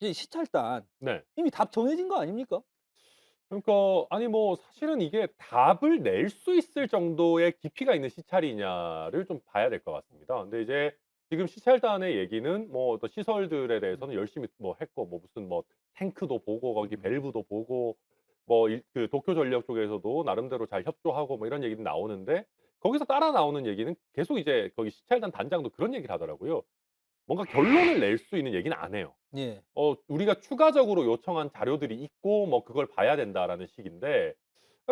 이 시찰단 네. 이미 답 정해진 거 아닙니까? 그러니까 아니 뭐 사실은 이게 답을 낼 수 있을 정도의 깊이가 있는 시찰이냐를 좀 봐야 될 것 같습니다. 근데 이제 지금 시찰단의 얘기는 뭐 어떤 시설들에 음. 대해서는 열심히 뭐 했고 뭐 무슨 뭐 탱크도 보고 거기 음. 밸브도 보고 뭐 그 도쿄전력 쪽에서도 나름대로 잘 협조하고 뭐 이런 얘기는 나오는데 거기서 따라 나오는 얘기는 계속 이제 거기 시찰단 단장도 그런 얘기를 하더라고요. 뭔가 결론을 낼 수 있는 얘기는 안 해요. 예. "우리가 추가적으로 요청한 자료들이 있고 뭐 그걸 봐야 된다."라는 식인데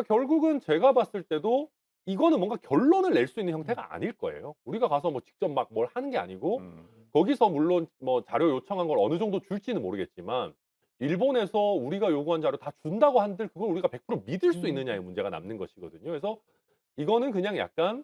결국은 제가 봤을 때도 이거는 뭔가 결론을 낼 수 있는 음. 형태가 아닐 거예요. 우리가 가서 뭐 직접 막 뭘 하는 게 아니고 음. 거기서 물론 뭐 자료 요청한 걸 어느 정도 줄지는 모르겠지만 일본에서 우리가 요구한 자료 다 준다고 한들 그걸 우리가 100% 믿을 수 있느냐의 음. 문제가 남는 것이거든요. 그래서 이거는 그냥 약간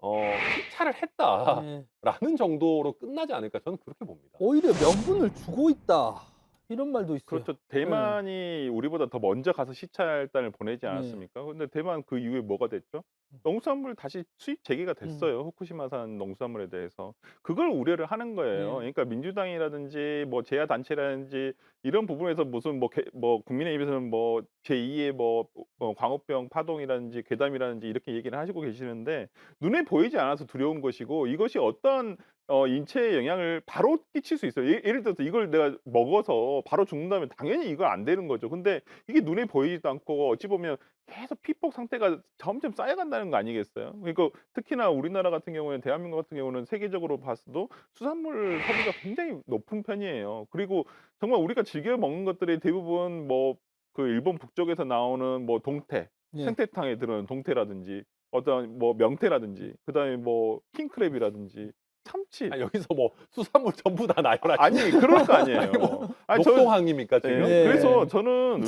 '시찰을 네. 했다.'라는 정도로 끝나지 않을까 저는 그렇게 봅니다. 오히려 "명분을 주고 있다." 이런 말도 있어요. 그렇죠. 예. 대만이 우리보다 더 먼저 가서 시찰단을 보내지 네. 않았습니까? 근데 대만 그 이후에 뭐가 됐죠? 음. 농수산물 다시 수입 재개가 음. 됐어요, 후쿠시마산 농수산물에 대해서. 그걸 우려를 하는 거예요. 네. 그러니까 민주당이라든지 뭐 제야 단체라든지 이런 부분에서 무슨 뭐 국민의힘에서는 뭐 제2의 뭐 광우병 파동이라든지 괴담이라든지 이렇게 얘기를 하시고 계시는데 눈에 보이지 않아서 두려운 것이고 이것이 어떤 인체에 영향을 바로 끼칠 수 있어요. 예를 들어서 이걸 내가 먹어서 바로 죽는다면 당연히 이거 안 되는 거죠. 근데 이게 눈에 보이지도 않고 어찌 보면 계속 피폭 상태가 점점 쌓여간다는 거 아니겠어요? 그러니까 특히나 우리나라 같은 경우에는 대한민국 같은 경우는 세계적으로 봤어도 수산물 소비가 굉장히 높은 편이에요. 그리고 정말 우리가 즐겨 먹는 것들이 대부분 뭐 그 일본 북쪽에서 나오는 뭐 동태, 예. 생태탕에 들어있는 동태라든지 어떤 뭐 명태라든지 그다음에 뭐 킹크랩이라든지 참치 아 여기서 뭐 수산물 전부 다 아니 나열하시는 그럴 거 아니 뭐 아니에요. 아니 저 녹동항입니까 지금? 예. 네. 그래서 저는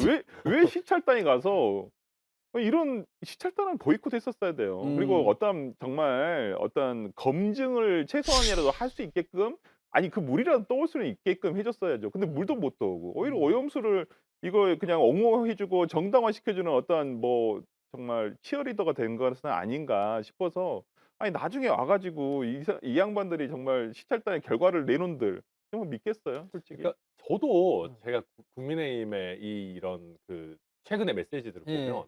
왜 시찰단에 가서 이런 시찰단은 보이콧했었어야 돼요. 그리고 음. 어떤 정말 어떤 검증을 최소한이라도 할 수 있게끔 아니 그 물이라도 떠올 수는 있게끔 해 줬어야죠. 근데 물도 못 떠오고 오히려 음. 오염수를 이거 그냥 옹호해 주고 정당화시켜 주는 어떠한 뭐 정말 치어리더가 된 것은 아닌가 싶어서 아니 나중에 와 가지고 이 양반들이 정말 시찰단의 결과를 내놓은들 정말 믿겠어요 솔직히? 그러니까 저도 음. 제가 국민의힘의 이런 그 최근의 메시지들을 예. 보면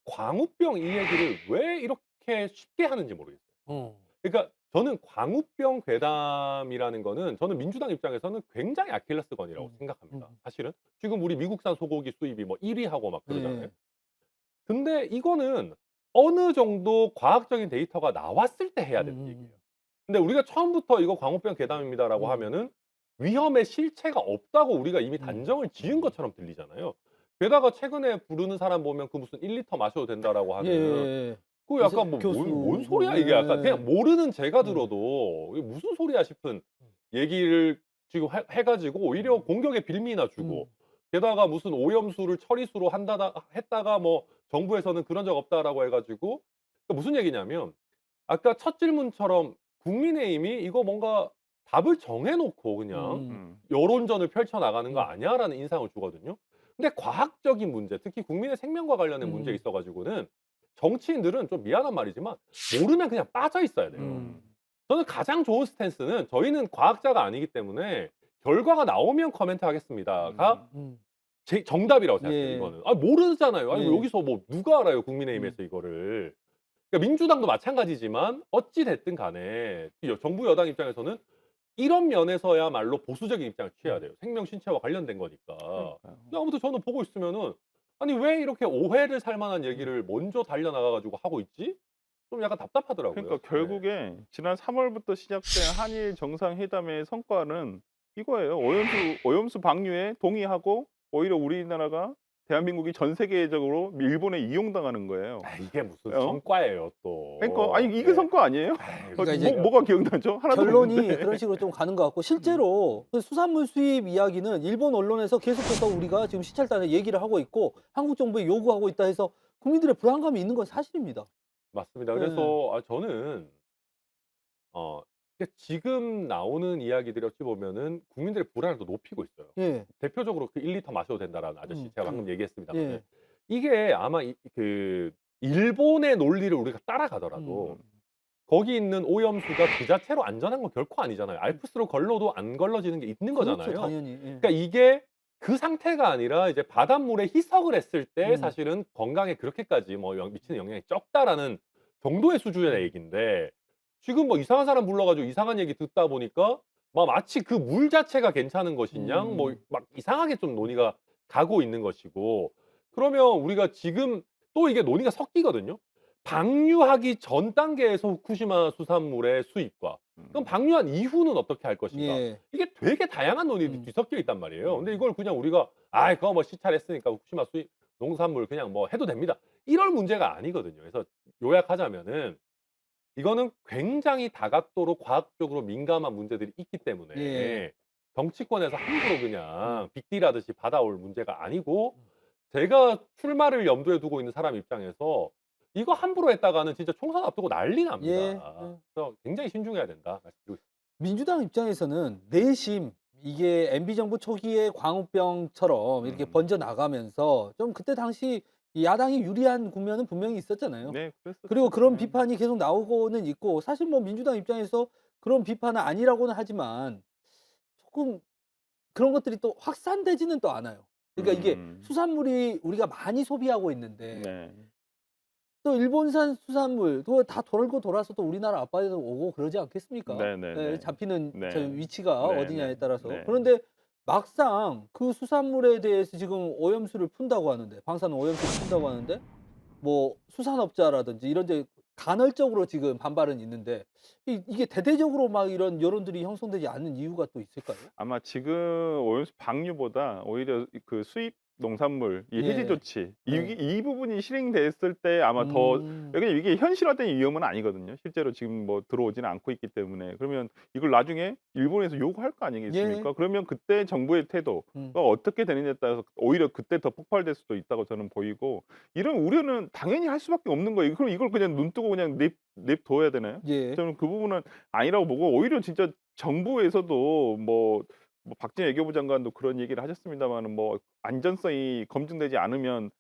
광우병 이 얘기를 왜 이렇게 쉽게 하는지 모르겠어요. 어. 그러니까 저는 광우병 괴담이라는 거는 저는 민주당 입장에서는 굉장히 아킬레스건이라고 음. 생각합니다 음. 사실은. 지금 우리 미국산 소고기 수입이 뭐 1위 하고 막 그러잖아요. 예. 근데 이거는 어느 정도 과학적인 데이터가 나왔을 때 해야 되는 얘기예요. 음음음. 근데 우리가 처음부터 "이거 광우병 괴담입니다."라고 음. 하면은 위험의 실체가 없다고 우리가 이미 음. 단정을 지은 음. 것처럼 들리잖아요. 게다가 최근에 부르는 사람 보면 그 무슨 1 리터 마셔도 된다라고 하는 예예예. 그거 이세 약간 뭐 뭔 교수고 소리야 이게 약간 그냥 예. 모르는 제가 음. 들어도 '이게 무슨 소리야.' 싶은 음. 얘기를 지금 해 가지고 오히려 음. 공격의 빌미나 주고 음. 게다가 무슨 오염수를 처리수로 했다가 뭐 정부에서는 "그런 적 없다."라고 해 가지고 그 무슨 얘기냐면 아까 첫 질문처럼 국민의힘이 이거 뭔가 답을 정해 놓고 그냥 음음. 음. '여론전을 펼쳐 나가는 거 음. 아니야?'라는 인상을 주거든요. 근데 과학적인 문제 특히 국민의 생명과 관련된 문제에 음. 있어 가지고는 정치인들은 좀 미안한 말이지만 모르면 그냥 빠져 있어야 돼요. 음. 음. 저는 가장 좋은 스탠스는 저희는 과학자가 아니기 때문에 "결과가 나오면 코멘트하겠습니다."가 음. 음. 제 정답이라고 생각해요 예. 이거는. 아 모르잖아요. 아니 뭐 예. 여기서 뭐 누가 알아요 음. 국민의힘에서 이거를. 그러니까 민주당도 마찬가지지만 어찌 됐든 간에 정부 여당 입장에서는 이런 면에서야말로 보수적인 입장을 취해야 음. 돼요. 생명 신체와 관련된 거니까. 그러니까요. 근데 아무튼 저는 보고 있으면은 '아니 왜 이렇게 오해를 살 만한 음. 얘기를 먼저 달려 나가 가지고 하고 있지?' 좀 약간 답답하더라고요. 그러니까 네. 결국에 지난 3 월부터 시작된 한일 정상회담의 성과는 이거예요. 오염수 방류에 동의하고 오히려 우리나라가 대한민국이 전 세계적으로 일본에 이용당하는 거예요. 아 이게 무슨 어? 성과예요 그러니까 또. 아니 이게 예. 성과 아니에요? 아이 그러니까 이제 진짜. 뭐가 기억나죠? 하나도 결론이 없는데. 그런 식으로 좀 가는 것 같고 실제로 그 수산물 수입 이야기는 일본 언론에서 계속해서 우리가 지금 시찰단에 얘기를 하고 있고 한국 정부에 요구하고 있다 해서 국민들의 불안감이 있는 건 사실입니다. 맞습니다. 예. 그래서 저는 지금 나오는 이야기들이 어찌 보면은 국민들의 불안을 더 높이고 있어요. 예. 대표적으로 그 "1 리터 마셔도 된다."라는 아저씨 제가 방금 얘기했습니다마는 예. 이게 아마 그 일본의 논리를 우리가 따라가더라도 음. 거기 있는 오염수가 그 자체로 안전한 건 결코 아니잖아요. 알프스로 걸러도 안 걸러지는 게 있는 그렇죠, 거잖아요. 당연히. 예. 그러니까 이게 그 상태가 아니라 이제 바닷물에 희석을 했을 때 사실은 건강에 그렇게까지 뭐 미치는 영향이 적다라는 정도의 수준의 얘기인데 지금 뭐 이상한 사람 불러가지고 이상한 얘기 듣다 보니까 막 마치 그 물 자체가 괜찮은 것인 양 뭐 막 이상하게 좀 논의가 가고 있는 것이고 그러면 우리가 지금 또 이게 논의가 섞이거든요. 방류하기 전 단계에서 후쿠시마 수산물의 수입과 그럼 방류한 이후는 어떻게 할 것인가? 예. 이게 되게 다양한 논의들이 뒤섞여 있단 말이에요. 근데 이걸 그냥 우리가 아, 그거 뭐 시찰했으니까 후쿠시마 수입 농산물 그냥 뭐 해도 됩니다. 이럴 문제가 아니거든요. 그래서 요약하자면은 이거는 굉장히 다각도로 과학적으로 민감한 문제들이 있기 때문에 예. 정치권에서 함부로 그냥 빅딜하듯이 받아올 문제가 아니고 제가 출마를 염두에 두고 있는 사람 입장에서 이거 함부로 했다가는 진짜 총선 앞두고 난리 납니다. 예. 그래서 굉장히 신중해야 된다. 말씀드리고 싶습니다. 민주당 입장에서는 내심 이게 MB 정부 초기에 광우병처럼 이렇게 번져 나가면서 좀 그때 당시 이 야당이 유리한 국면은 분명히 있었잖아요. 네, 그랬었죠. 그리고 그런 네. 비판이 계속 나오고는 있고 사실 뭐 민주당 입장에서 그런 비판은 아니라고는 하지만 조금 그런 것들이 또 확산되지는 또 않아요. 그러니까 이게 수산물이 우리가 많이 소비하고 있는데 네. 또 일본산 수산물 그거 다 돌고 돌아서 또 우리나라 앞바다에도 오고 그러지 않겠습니까? 네네네. 잡히는 네. 저 위치가 네, 어디냐에 네, 따라서. 네. 그런데 막상 그 수산물에 대해서 지금 오염수를 푼다고 하는데 방사능 오염수를 푼다고 하는데 뭐 수산업자라든지 이런 데 간헐적으로 지금 반발은 있는데 이게 대대적으로 막 이런 여론들이 형성되지 않는 이유가 또 있을까요? 아마 지금 오염수 방류보다 오히려 그 수입 농산물 이 해지 예. 조치 네. 이 부분이 실행됐을 때 아마 더 왜냐면 이게 현실화된 위험은 아니거든요. 실제로 지금 뭐 들어오지는 않고 있기 때문에 그러면 이걸 나중에 일본에서 요구할 거 아니겠습니까? 예. 그러면 그때 정부의 태도가 어떻게 되느냐에 따라서 오히려 그때 더 폭발될 수도 있다고 저는 보이고 이런 우려는 당연히 할 수밖에 없는 거예요. 그럼 이걸 그냥 눈 뜨고 그냥 냅둬야 되나요? 예. 저는 그 부분은 아니라고 보고 오히려 진짜 정부에서도 뭐 박진애 외교부 장관도 그런 얘기를 하셨습니다마는 뭐 안전성이 검증되지 않으면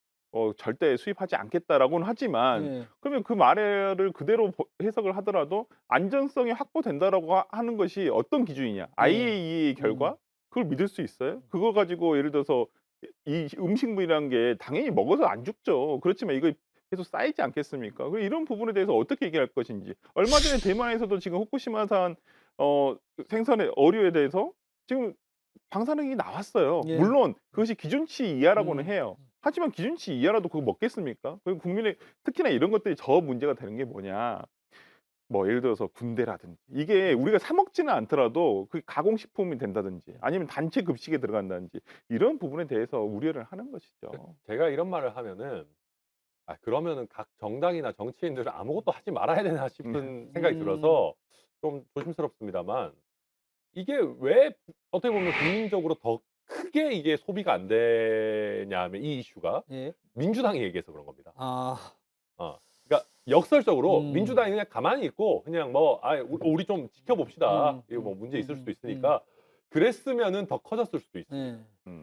절대 수입하지 않겠다라고는 하지만 예. 그러면 그 말을 그대로 해석을 하더라도 안전성이 확보된다라고 하는 것이 어떤 기준이냐? IAEA의 결과? 그걸 믿을 수 있어요? 그거 가지고 예를 들어서 이 음식물이란 게 당연히 먹어서 안 죽죠. 그렇지만 이거 계속 쌓이지 않겠습니까? 그리고 이런 부분에 대해서 어떻게 얘기할 것인지. 얼마 전에 대만에서도 지금 후쿠시마산 생산의 어류에 대해서 지금 방사능이 나왔어요. 예. 물론 그것이 기준치 이하라고는 해요. 하지만 기준치 이하라도 그거 먹겠습니까? 그리고 국민의 특히나 이런 것들이 더 문제가 되는 게 뭐냐. 뭐 예를 들어서 군대라든지 이게 우리가 사 먹지는 않더라도 그 가공식품이 된다든지 아니면 단체 급식에 들어간다든지 이런 부분에 대해서 우려를 하는 것이죠. 제가 이런 말을 하면은 아, 그러면은 각 정당이나 정치인들은 아무것도 하지 말아야 되나 싶은 생각이 들어서 좀 조심스럽습니다만 이게 왜 어떻게 보면 국민적으로 더 크게 이게 소비가 안 되냐 하면 이 이슈가 예. 민주당이 얘기해서 그런 겁니다. 아. 그러니까 역설적으로 음. 민주당이 그냥 가만히 있고 그냥 뭐 아, 우리 좀 지켜봅시다. 이거 뭐 문제 있을 수도 있으니까 그랬으면은 더 커졌을 수도 있어요. 예.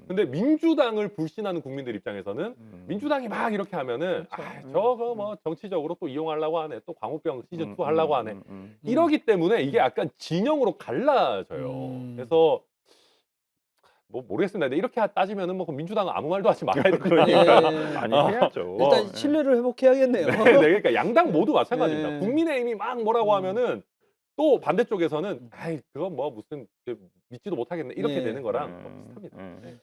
근데 민주당을 불신하는 국민들 입장에서는 민주당이 막 이렇게 하면은 아, 저거 뭐 정치적으로 또 이용하려고 하네. 또 광우병 시즌 2 하려고 하네. 이러기 때문에 이게 약간 진영으로 갈라져요. 그래서 뭐 모르겠습니다. 근데 이렇게 따지면은 뭐 그럼 민주당은 아무 말도 하지 말아야 되는 거 아니에요? 예. 아니 해야죠. 일단 신뢰를 회복해야겠네요. 네, 네, 그러니까 양당 모두 마찬가지입니다. 네. 국민의힘이 막 뭐라고 하면은 또 반대쪽에서는 아이 그건 뭐 무슨 믿지도 못하겠네 이렇게 네. 되는 거랑 비슷합니다. 네.